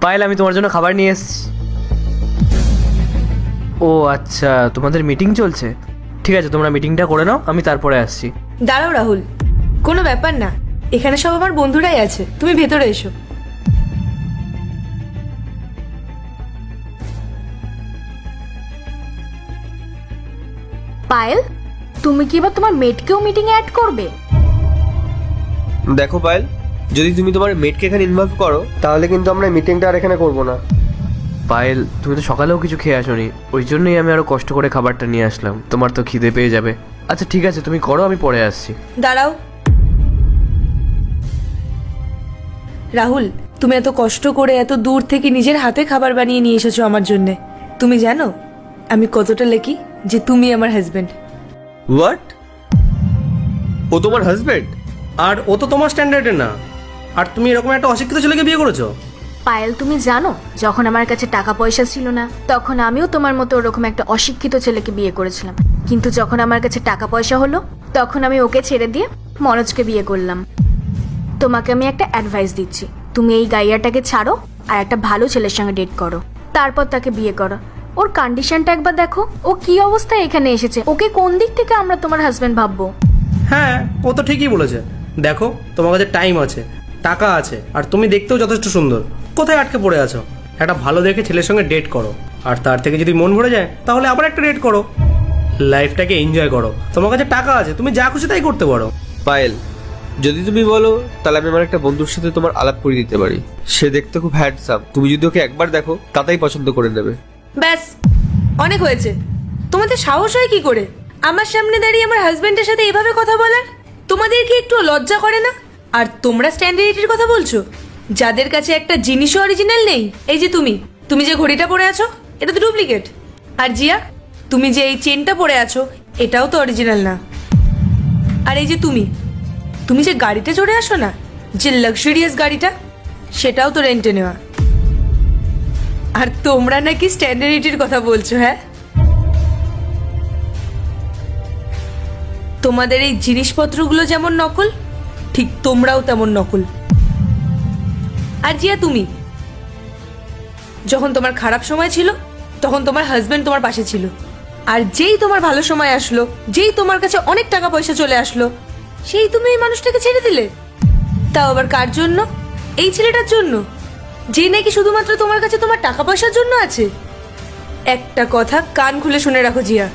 পায়েল, আমি তোমার জন্য খাবার নিয়ে এসেছি। ও আচ্ছা, তোমাদের মিটিং চলছে। ঠিক আছে, তোমরা মিটিংটা করে নাও, আমি তারপরে আসছি। দাঁড়াও রাহুল, কোনো ব্যাপার না, এখানে সব আমার বন্ধুরাই আছে, তুমি ভেতরে এসো। পায়েল, তুমি কি এবার তোমার মেটকেও মিটিং এ অ্যাড করবে? দেখো পায়েল, যদি তুমি তোমার মেটকে এখানে ইনভলভ করো তাহলে কিন্তু আমরা মিটিংটা আর এখানে করবো না। পায়েল, তুমি তো সকালেও কিছু খেয়ে আসোনি, ওই জন্যই আমি আরো কষ্ট করে খাবারটা নিয়ে আসলাম। তোমার তো খিদে পেয়ে যাবে। আচ্ছা ঠিক আছে, তুমি করো, আমি পরে আসছি। দাঁড়াও রাহুল, তুমি এত কষ্ট করে এত দূর থেকে নিজের হাতে খাবার বানিয়ে নিয়ে এসেছো আমার জন্যে। তুমি জানো আমি কতটা লাকি যে তুমি আমার হাজবেন্ড। হোয়াট? ও তোমার হাজবেন্ড? আর ও তো তোমার স্ট্যান্ডার্ডের না, আর তুমি এরকম একটা অশিক্ষিত ছেলেকে বিয়ে করেছো। পায়েল, তুমি জানো যখন আমার কাছে টাকা পয়সা ছিল না তখন আমিও তোমার মতো ওরকম একটা অশিক্ষিত ছেলেকে বিয়ে করেছিলাম, কিন্তু যখন আমার কাছে টাকা পয়সা হলো তখন আমি ওকে ছেড়ে দিয়ে মনোজকে বিয়ে করলাম। তোমাকে আমি একটা অ্যাডভাইস দিচ্ছি, তুমি এই গাইয়াটাকে ছাড়ো আর একটা ভালো ছেলের সঙ্গে ডেট করো, তারপর তাকে বিয়ে করো। ওর কন্ডিশনটা একবার দেখো, ও কি অবস্থায় এখানে এসেছে, ওকে কোন দিক থেকে আমরা তোমার হাজবেন্ড ভাববো? হ্যাঁ, ও তো ঠিকই বলেছে। দেখো, তোমার কাছে টাইম আছে, টাকা আছে, আর তুমি দেখতেও যথেষ্ট সুন্দর। কোথায় আটকে পড়ে আছো? একটা ভালো দেখে ছেলের সঙ্গে ডেট করো, আর তার থেকে যদি মন ভরে যায় তাহলে আবার একটা ডেট করো। লাইফটাকে এনজয় করো, তোমার কাছে টাকা আছে, তুমি যা খুশি তাই করতে পারো। পায়েল, যদি তুমি বলো তাহলে আমি আমার একটা বন্ধুর সাথে তোমার আলাপ করে দিতে পারি। সে দেখতে খুব হ্যান্ডসাম, তুমি যদি ওকে একবার দেখো তাতেই পছন্দ করে নেবে। ব্যাস, অনেক হয়েছে। তোমাদের সাহস হয় কি করে আমার সামনে দাঁড়িয়ে আমার হাজবেন্ডের সাথে এভাবে কথা বলার? তোমাদের কি একটু লজ্জা করে না? আর তোমরা স্ট্যান্ডার্ডের কথা বলছো, যাদের কাছে একটা জিনিসও অরিজিনাল নেই। এই যে তুমি যে ঘড়িটা পরে আছো এটা তো ডুপ্লিকেট। আর জিয়া, তুমি যে এই চেনটা পরে আছো এটাও তো অরিজিনাল না। আর এই যে তুমি যে গাড়িতে চড়ে আসো না, যে লাক্সারিয়াস গাড়িটা, সেটাও তো রেন্টে নেওয়া। আর তোমরা নাকি স্ট্যান্ডার্ডিটির কথা বলছো? হ্যাঁ, তোমাদের এই জিনিসপত্রগুলো যেমন নকল, ঠিক তোমরাও তেমন নকল। আর জিয়া, তুমি যখন তোমার খারাপ সময় ছিল তখন তোমার হাজবেন্ড তোমার পাশে ছিল, আর যেই তোমার ভালো সময় আসলো, যেই তোমার কাছে অনেক টাকা পয়সা চলে আসলো, সেই তুমি এই মানুষটাকে ছেড়ে দিলে। তাও আবার কার জন্য? এই ছেলেটার জন্য, যে নাকি শুধুমাত্র তোমার কাছে তোমার টাকা পয়সার জন্য আছে। একটা কথা কান খুলে শুনে রাখো জিয়া,